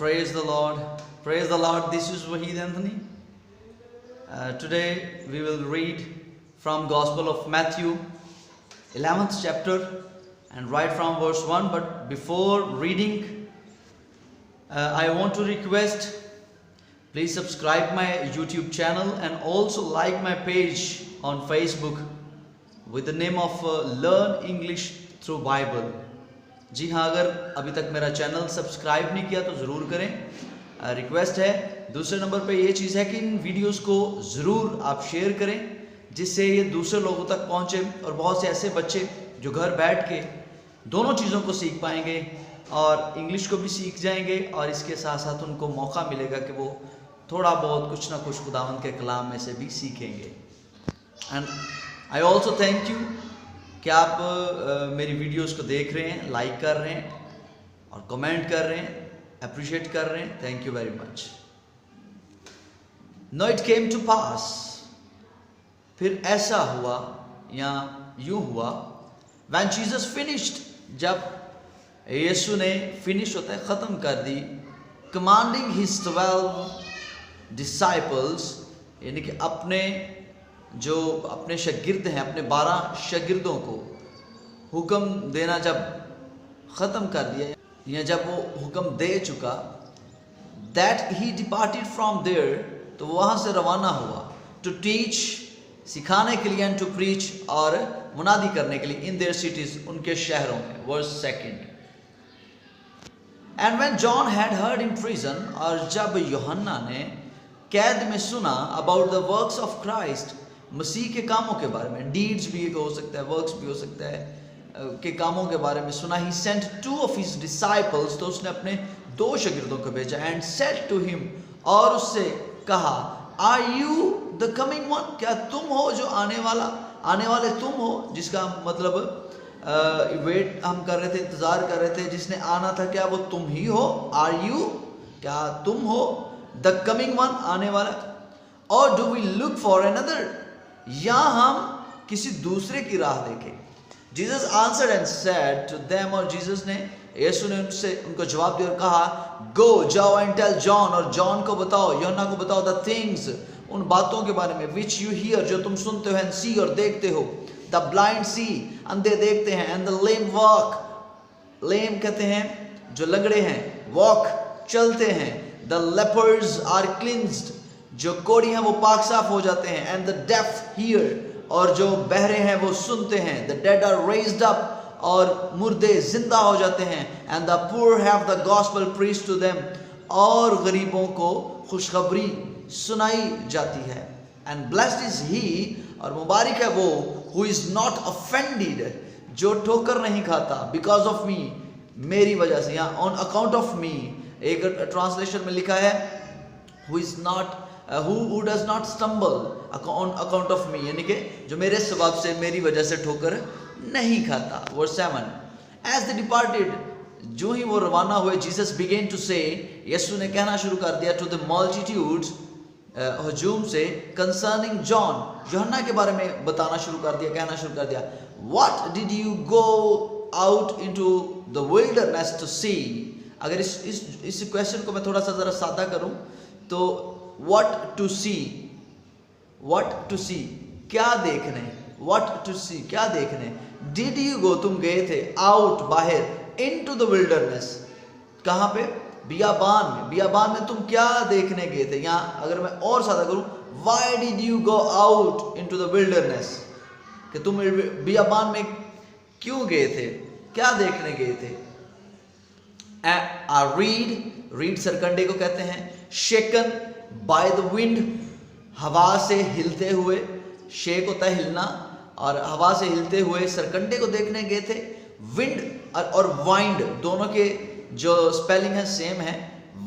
Praise the Lord. Praise the Lord. This is Wahid Anthony. Today we will read from Gospel of Matthew, 11th chapter, and right from verse 1. But before reading, I want to request, please subscribe my YouTube channel and also like my page on Facebook with the name of Learn English Through Bible. जी हाँ, अगर अभी तक मेरा channel subscribe नहीं किया तो ज़रूर करें, रिक्वेस्ट है। दूसरे नंबर पे ये चीज़ है कि इन वीडियोस को ज़रूर आप शेयर करें जिससे ये दूसरे लोगों तक पहुँचे और बहुत से ऐसे बच्चे जो घर बैठ के दोनों चीज़ों को सीख पाएंगे और इंग्लिश को भी सीख जाएंगे और इसके साथ साथ उनको मौका मिलेगा कि वो थोड़ा बहुत कुछ ना कुछ खुदावंद के कलाम में से भी सीखेंगे। And I also thank you कि आप मेरी वीडियोस को देख रहे हैं, लाइक कर रहे हैं और कमेंट कर रहे हैं, अप्रिशिएट कर रहे हैं। Thank you very much. No it came to pass, फिर ऐसा हुआ या यूं हुआ, व्हेन जीसस फिनिश्ड, जब यीशु ने फिनिश होता है ख़त्म कर दी, कमांडिंग हिज 12 डिसाइपल्स, यानी कि अपने शागिर्द हैं, अपने 12 शागिर्दों को हुक्म देना जब ख़त्म कर दिया या जब वो हुक्म दे चुका, that he departed from there, तो वहाँ से रवाना हुआ, टू टीच, सिखाने के लिए, एंड टू प्रीच, और मुनादी करने के लिए, इन देयर सिटीज़, उनके शहरों में। Verse 2। And when John had heard in prison, और जब यूहन्ना ने कैद में सुना, about the works of Christ, मसीह के कामों के बारे में, डीड्स भी हो सकता है, वर्क्स भी हो सकता है, के कामों के बारे में सुना, ही सेंट 2 of his disciples, तो उसने अपने 2 शागिर्दों को भेजा, एंड सेड टू हिम, और उससे कहा, are you the coming one, क्या तुम हो जो आने वाले तुम हो, जिसका मतलब वेट हम कर रहे थे, इंतजार कर रहे थे, जिसने आना था, क्या वो तुम ही हो? आर यू, क्या तुम हो द कमिंग वन, आने वाला? और do we look for another, या हम किसी दूसरे की राह देखें? Jesus answered and said to them, और जीसस ने, यीशु ने उनको जवाब दिया और कहा, गो, जाओ, एंड टेल जॉन, और जॉन को बताओ, यूहन्ना को बताओ, द थिंग्स, उन बातों के बारे में, विच यू हियर, जो तुम सुनते हो, एंड सी, और देखते हो, द ब्लाइंड सी, अंधे देखते हैं, एंड द लेम वॉक, लेम कहते हैं जो लंगड़े हैं, वॉक, चलते हैं, द लेपर्स आर क्लिंज्ड, जो कोढ़ी हैं वो पाक साफ हो जाते हैं, एंड द डेफ हियर, और जो बहरे हैं वो सुनते हैं, the dead are raised up, और मुर्दे जिंदा हो जाते हैं, and the poor have the gospel preached to them, और गरीबों को खुशखबरी सुनाई जाती है, एंड ब्लेस्ड इज ही, और मुबारक है वो, हु इज नॉट ऑफेंडेड, जो ठोकर नहीं खाता, बिकॉज ऑफ मी, मेरी वजह से, या ऑन अकाउंट ऑफ मी, एक ट्रांसलेशन में लिखा है who is not, who does not stumble on account of me, यानी कि जो मेरे स्वभाव से, मेरी वजह से ठोकर नहीं खाता। Verse 7, as they departed, जो ही वो रवाना हुए, Jesus began to say, यीशु ने कहना शुरू कर दिया, to the multitudes, हजूम से, concerning John, यूहन्ना के बारे में बताना शुरू कर दिया, कहना शुरू कर दिया, what did you go out into the wilderness to see? अगर इस क्वेश्चन को मैं थोड़ा सा ज़रा सादा करूं तो what to see, क्या देखने, what to see, क्या देखने, did you go, तुम गए थे, out, बाहर, into the wilderness, कहाँ पे? बियाबान में तुम क्या देखने गए थे? यहाँ अगर मैं और सादा करूं, why did you go out into the wilderness, कि तुम बियाबान में क्यों गए थे, क्या देखने गए थे? reed सरकंडे को कहते हैं, shaken by the wind, हवा से हिलते हुए, शेक होता है हिलना, और हवा से हिलते हुए सरकंडे को देखने गए थे। विंड और वाइंड दोनों के जो स्पेलिंग है सेम है।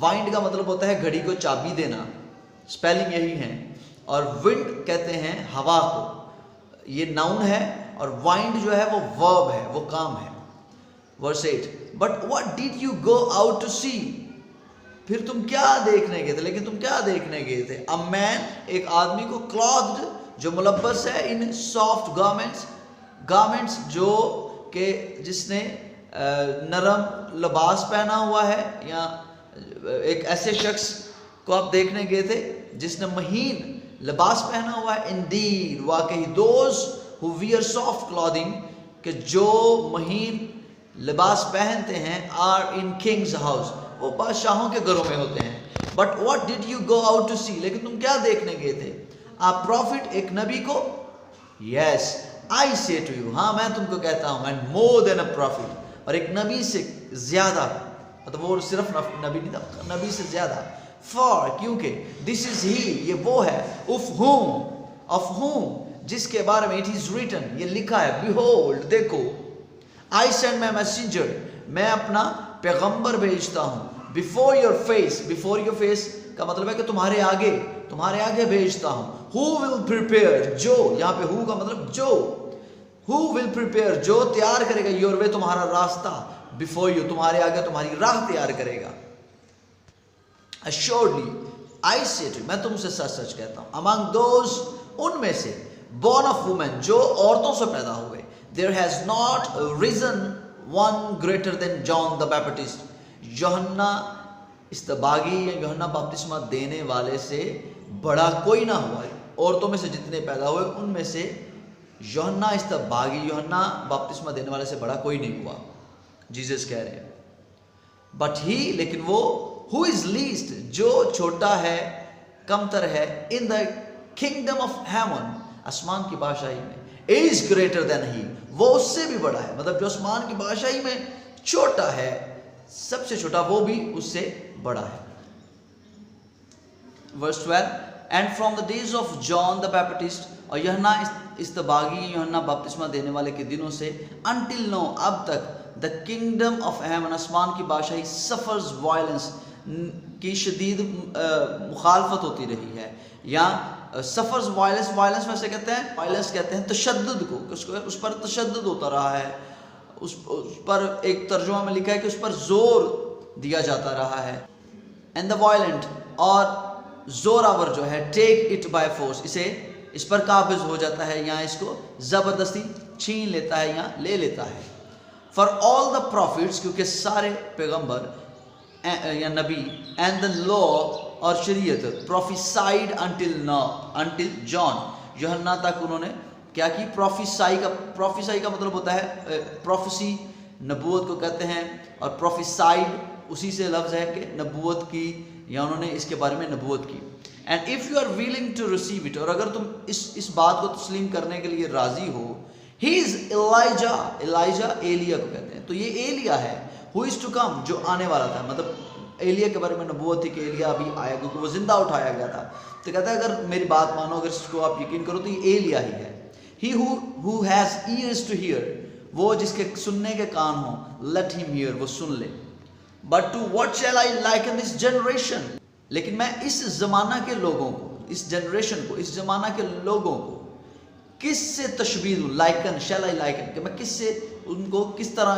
वाइंड का मतलब होता है घड़ी को चाबी देना, स्पेलिंग यही है, और विंड कहते हैं हवा को, ये नाउन है, और वाइंड जो है वो वर्ब है, वो काम है। Verse 8, but what did you go out to see, फिर तुम क्या देखने गए थे, लेकिन तुम क्या देखने गए थे? अ मैन, एक आदमी को, क्लॉथ्ड, जो मुलब्बस है, इन सॉफ्ट गारमेंट्स, जो के जिसने नरम लिबास पहना हुआ है, या एक ऐसे शख्स को आप देखने गए थे जिसने महीन लिबास पहना हुआ है। इंडीड, वाकई, those who wear soft clothing, कि जो महीन लिबास पहनते हैं, आर इन किंग्स हाउस, वो बादशाहों के घरों में होते हैं। But what did you go out to see, लेकिन तुम क्या देखने गए थे? आ प्रॉफिट, एक नबी को? यस आई से टू यू, हाँ मैं तुमको कहता हूं, and more than a profit, और एक नबी से ज्यादा, मतलब वो सिर्फ नबी नहीं था, नबी से ज्यादा। फॉर, क्योंकि, दिस इज ही, ये वो है, ऑफ whom, जिसके बारे में, इट इज रिटन, ये लिखा है, बिहोल्ड, देखो, आई सेंड माई मैसेंजर, मैं अपना पैगंबर भेजता हूं, बिफोर योर फेस का मतलब है कि तुम्हारे आगे भेजता हूं। हु विल प्रिपेयर, जो, यहां पे हु का मतलब जो, हु विल प्रिपेयर, जो तैयार करेगा, योर वे, तुम्हारा रास्ता, बिफोर यू, तुम्हारे आगे तुम्हारी राह तैयार करेगा। Assuredly, I say to you, मैं तुमसे सच सच कहता हूं, among those, उनमें से, born of women, जो औरतों से पैदा हुए, there has not risen one greater than John the Baptist, यूहन्ना इस्तबागी या यूहन्ना बपतिस्मा देने वाले से बड़ा कोई ना हुआ। औरतों में से जितने पैदा हुए उनमें से यूहन्ना इस्तबागी, यूहन्ना बपतिस्मा देने वाले से बड़ा कोई नहीं हुआ, जीसस कह रहे हैं। बट ही, लेकिन वो, हु इज लीस्ट, जो छोटा है, कमतर है, in the kingdom of haven, आसमान की बादशाही में, इज ग्रेटर देन ही, वो उससे भी बड़ा है, मतलब जो आसमान की बादशाही में छोटा है, सबसे छोटा, वो भी उससे बड़ा है। Verse 12, and from the days of John the Baptist, और यूहन्ना इस्तबागी, यूहन्ना बपतिस्मा देने वाले के दिनों से, अनटिल नो, अब तक, द किंगडम ऑफ हेवन, आसमान की बादशाही, सफर्स वायलेंस, की शदीद मुखालफत होती रही है, या सफर्स वायलेंस, वायलेंस वैसे कहते हैं, वायलेंस कहते हैं तशद्दुद को, उस पर तशद्दुद होता रहा है, उस पर एक तर्जुमा में लिखा है कि उस पर जोर दिया जाता रहा है। एंड द वायलेंट, और जोरावर जो है, टेक इट बाय फोर्स, इस पर काबिज हो जाता है, या इसको जबरदस्ती छीन लेता है या ले लेता है। फॉर ऑल द प्रॉफिट्स, क्योंकि सारे पैगंबर या नबी, एंड द लॉ, और शरीयत, प्रोफिसाइड अंटिल जॉन, यूहन्ना तक उन्होंने क्या की? प्रोफिसाई का मतलब होता है प्रोफेसी, नबूवत को कहते हैं, और प्रोफिसाइड उसी से लफ्ज़ है कि नबूवत की, या उन्होंने इसके बारे में नबूवत की। And if you are willing to receive it, और अगर तुम इस बात को तस्लीम करने के लिए राजी हो, ही इज एलिजा, एलिया को कहते हैं, तो ये एलिया है, हु इज टू कम, जो आने वाला था, मतलब एलिया के बारे में नबूवत थी कि एलिया अभी आया, क्योंकि वो जिंदा उठाया गया था। तो कहता है अगर मेरी बात मानो, अगर इसको आप यकीन करो, तो ये एलिया ही है। He who has ears to hear, वो जिसके सुनने के कान हो, लेट हिम हियर, वो सुन ले। But to what shall I liken this generation, लेकिन मैं इस जमाना के लोगों को, इस जनरेशन को, इस जमाना के लोगों को किससे तशबीह दूं? लाइकन, शैल आई लाइकन, कि मैं किससे, उनको किस तरह,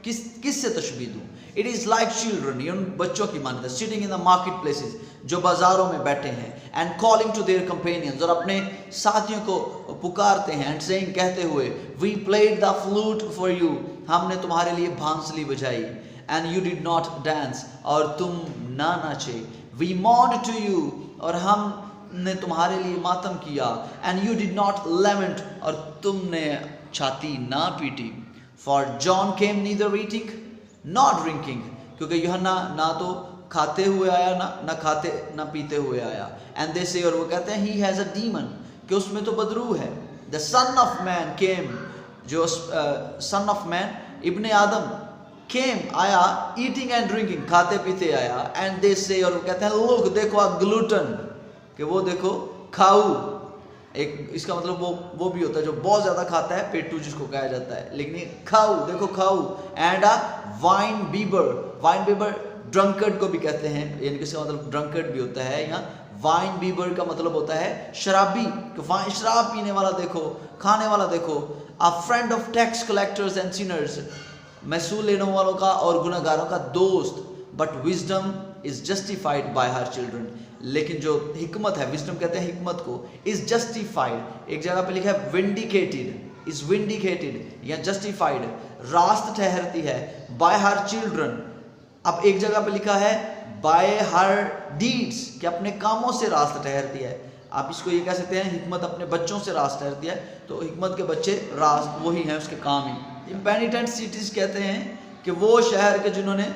किससे तशबीह दूं? इट इज़ लाइक चिल्ड्रन, ये उन बच्चों की मानता है, sitting in the market places, जो बाजारों में बैठे हैं, and calling to their companions, और अपने साथियों को पुकारते हैं, एंड सेइंग, कहते हुए, we played the flute for you, हमने तुम्हारे लिए बांसुरी बजाई, and you did not dance, और तुम ना नाचे, वी मॉर्न टू यू, और हमने तुम्हारे लिए मातम किया, and you did not lament, और तुमने छाती ना पीटी। For John came neither eating not drinking, क्योंकि यूहन्ना ना तो खाते हुए आया, ना पीते हुए आया। एंड दे से, और वो कहते हैं, ही हैज़ अ डीमन, कि उसमें तो बदरू है। The son of man came, जो सन ऑफ मैन, इब्ने आदम, केम, आया, ईटिंग एंड ड्रिंकिंग, खाते पीते आया। एंड दे से, और वो कहते हैं, लुक, देखो, आ ग्लूटन, कि वो देखो खाऊ, एक इसका मतलब वो भी होता है जो बहुत ज़्यादा खाता है, पेटू जिसको कहा जाता है, लेकिन ये खाऊ, देखो खाऊ। And a wine Bieber, drunkard को भी कहते हैं, यानी कि इसका मतलब ड्रंकर्ड भी होता है, या वाइन बीबर का मतलब होता है शराबी, कि शराब पीने वाला देखो, खाने वाला देखो। A friend of tax collectors and sinners, महसूल लेने वालों का और गुनहगारों का दोस्त। But wisdom is justified by her children, लेकिन जो हिकमत है, विजडम कहते हैं हिकमत को, इज जस्टिफाइड, एक जगह पे लिखा है विंडिकेटेड, इज विंडिकेटेड या जस्टिफाइड, रास्त ठहरती है, बाय हर चिल्ड्रन। अब एक जगह पे लिखा है बाय हर डीड्स, कि अपने कामों से रास्ता ठहरती है। आप इसको ये कह सकते हैं हिकमत अपने बच्चों से रास्ता ठहरती है, तो हिकमत के बच्चे रास्त वही हैं, उसके काम ही। इम्पेनिटेंट सिटीज कहते हैं कि वो शहर के जिन्होंने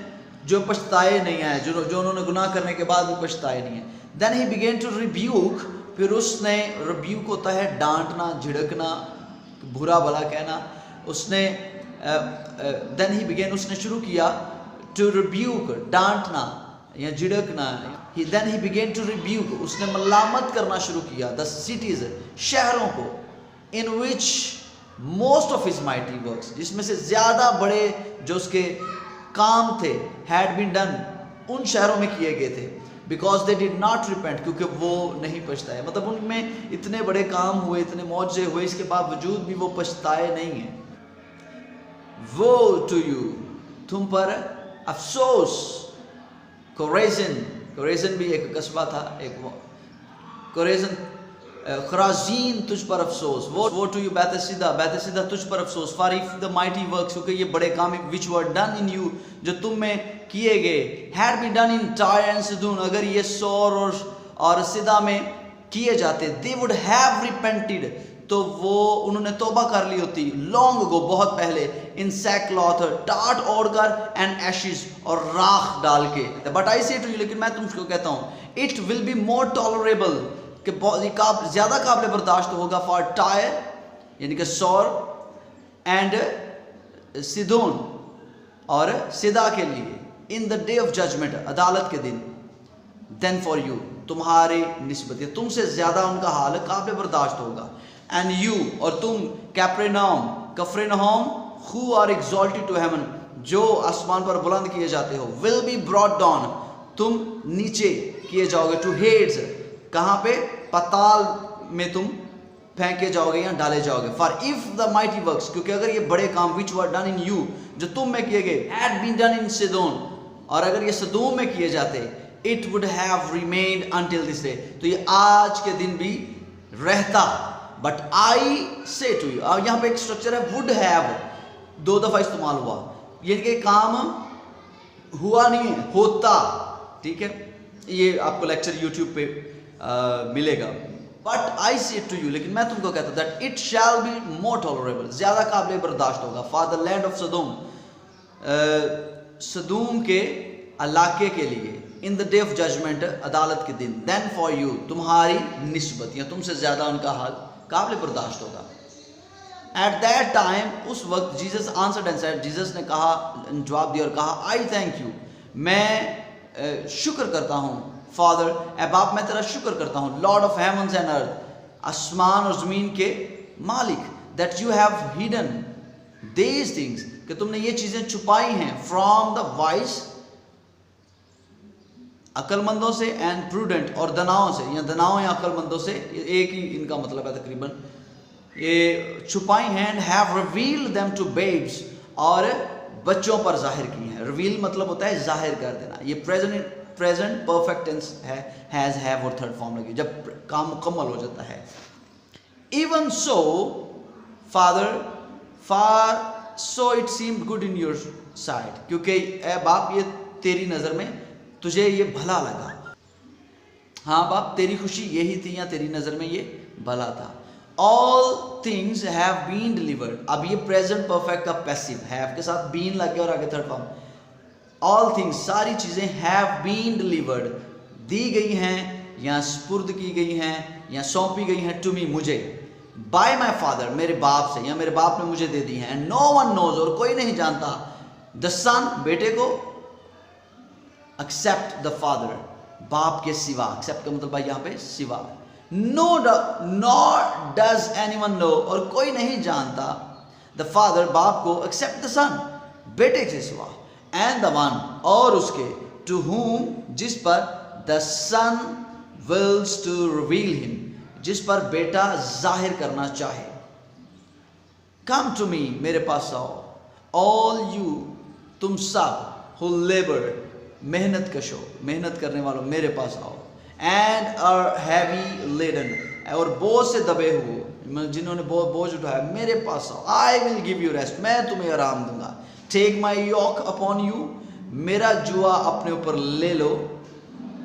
जो पछताए नहीं है, जो उन्होंने गुनाह करने के बाद भी पछताए नहीं है। Then he began to rebuke, फिर उसने, रिब्यूक होता है डांटना, झिड़कना, बुरा भला कहना। उसने देन ही बिगेन, उसने शुरू किया टू रिब्यूक, डांटना या झिड़कना। Then he began to rebuke, उसने मलामत करना शुरू किया द सिटीज, शहरों को, in which most of his mighty works, जिसमें से ज्यादा बड़े जो उसके काम थे, हैड बीन डन, उन शहरों में किए गए थे। Because they did not repent, क्योंकि वो नहीं पछताए। मतलब उनमें इतने बड़े काम हुए, इतने मौजे हुए, इसके बावजूद भी वो पछताए नहीं है। वो टू यू, तुम पर अफसोस। कोरेजन, कोरेजन भी एक कस्बा था, एक कोरेजन, खराजीन तुझ पर अफसोस। वो टू यू बैतसिदा, बैतसिदा तुझ पर अफसोस। For if the mighty works, क्योंकि ये बड़े काम विच वर डन इन यू, जो तुम में किए गए, had been done in Tyre and Sidon, अगर ये सौर और सिदा में किए जाते, दे वुड हैव रिपेंटेड, तो वो उन्होंने तौबा कर ली होती, लॉन्ग गो, बहुत पहले, इन सैकक्लॉथ, टाट ओढ़कर, एंड एशिज, और राख डाल के। बट आई से टू यू, लेकिन मैं तुमको कहता हूँ, it will be more tolerable, कि ज्यादा काबिल बर्दाश्त होगा, फॉर टायर यानी कि सौर, एंड सिदोन और सिदा के लिए, in the day of judgment, अदालत के दिन, देन फॉर यू, तुम्हारे निस्बत, तुमसे ज्यादा उनका हाल काबिल बर्दाश्त होगा। एंड यू, और तुम, Capernaum, Capernaum, who are exalted to heaven, जो आसमान पर बुलंद किए जाते हो, विल बी ब्रॉट डाउन, तुम नीचे किए जाओगे, टू हेड्स, कहाँ पे, पताल में तुम फेंके जाओगे या डाले जाओगे। For if the mighty works, क्योंकि अगर ये बड़े काम विच वर डन इन यू, जो तुम में किए गए, had been done in Sidon, और अगर ये सदूम में किए जाते, it would have remained until this day, तो ये आज के दिन भी रहता। बट आई से टू यू, यहाँ पे एक स्ट्रक्चर है, वुड हैव, 2 दफा इस्तेमाल हुआ, ये कि काम हुआ नहीं है, होता। ठीक है, ये आपको लेक्चर यूट्यूब पे मिलेगा। बट आई से टू यू, लेकिन मैं तुमको कहता that it shall be more tolerable, ज्यादा काबिल बर्दाश्त होगा, for the land of Sodom, सदूम के इलाके के लिए, in the day of judgment, अदालत के दिन, देन फॉर यू, तुम्हारी निस्बत या तुमसे ज्यादा उनका हाल काबिल बर्दाश्त होगा। एट दैट टाइम, उस वक्त, Jesus answered and said, Jesus ने कहा, जवाब दिया और कहा, आई थैंक यू, मैं शुक्र करता हूँ, फादर, ए बाप, मैं तेरा शुक्र करता हूँ, Lord of heavens and earth, आसमान और जमीन के मालिक, that you have hidden these things, कि तुमने ये चीजें छुपाई हैं, फ्रॉम द वाइस, अक्लमंदों से, एंड प्रूडेंट, और दनाओं से, या दनाओं या अक्लमंदों से, एक ही इनका मतलब है तकरीबन, ये छुपाई हैं, and have revealed them to babes, और बच्चों पर जाहिर की हैं। रिवील मतलब होता है जाहिर कर देना। ये प्रेजेंट परफेक्ट टेंस है, हैज, हैव और थर्ड फॉर्म लगी, जब काम मुकम्मल हो जाता है। Even so father, far so it seemed good in your side, क्योंकि ए बाप, ये तेरी नजर में, तुझे ये भला लगा। हाँ बाप, तेरी खुशी यही थी, या तेरी नजर में ये भला था। All things have been delivered, अब ये प्रेजेंट परफेक्ट का पैसिव, हैव के साथ बीन लग गया और आगे थर्ड फॉर्म। ऑल थिंग्स, सारी चीजें, हैव बीन डिलीवर्ड, दी गई हैं, या स्पुर्द की गई हैं, या सौंपी गई हैं, टू मी, मुझे, बाय माई फादर, मेरे बाप से, या मेरे बाप ने मुझे दे दी हैं। एंड नो वन नोज, और कोई नहीं जानता, द सन, बेटे को, एक्सेप्ट द फादर, बाप के सिवा, एक्सेप्ट का मतलब भाई यहाँ पे सिवा, नॉर डज एनीवन नो, और कोई नहीं जानता, द फादर, बाप को, एक्सेप्ट द सन, बेटे के सिवा, एंड द वन, और उसके, टू whom, जिस पर, the son wills to reveal him, जिस पर बेटा जाहिर करना चाहे। कम टू मी, मेरे पास आओ, ऑल यू, तुम सब, who labor, मेहनत कशो, मेहनत करने वालों, मेरे पास आओ, एंड आर हैवी लेडन, और बोझ से दबे हुए, जिन्होंने बोझ उठाया, मेरे पास आओ, I will give you rest, मैं तुम्हें आराम दूंगा। Take my yoke upon you, मेरा जुआ अपने ऊपर ले लो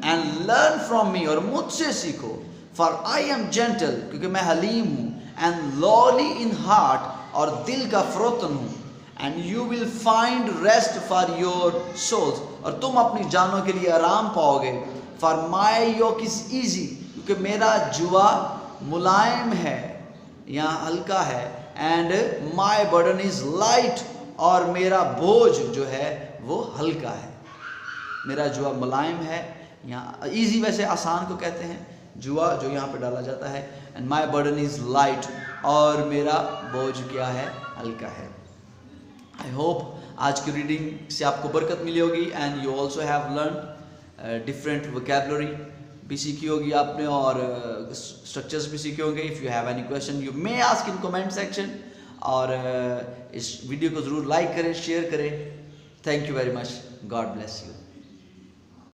एंड लर्न फ्रॉम मी, और मुझसे सीखो, फॉर आई एम जेंटल, क्योंकि मैं हलीम हूँ, एंड लॉली इन हार्ट, और दिल का फरोतन हूँ, and you will find rest for your souls, और तुम अपनी जानों के लिए आराम पाओगे, for my yoke is easy, क्योंकि मेरा जुआ मुलायम है या हल्का है, and my burden is light, और मेरा बोझ जो है वो हल्का है। मेरा जुआ मुलायम है, यहाँ ईजी वैसे आसान को कहते हैं, जुआ जो यहाँ पे डाला जाता है, and my burden is light, और मेरा बोझ क्या है, हल्का है। आई होप आज की रीडिंग से आपको बरकत मिली होगी, and you also have learn different vocabulary भी सीखी होगी आपने, और स्ट्रक्चर्स भी सीखे होंगे। If you have any question you may ask in comment section, और इस वीडियो को ज़रूर लाइक करें, शेयर करें। Thank you very much, God bless you.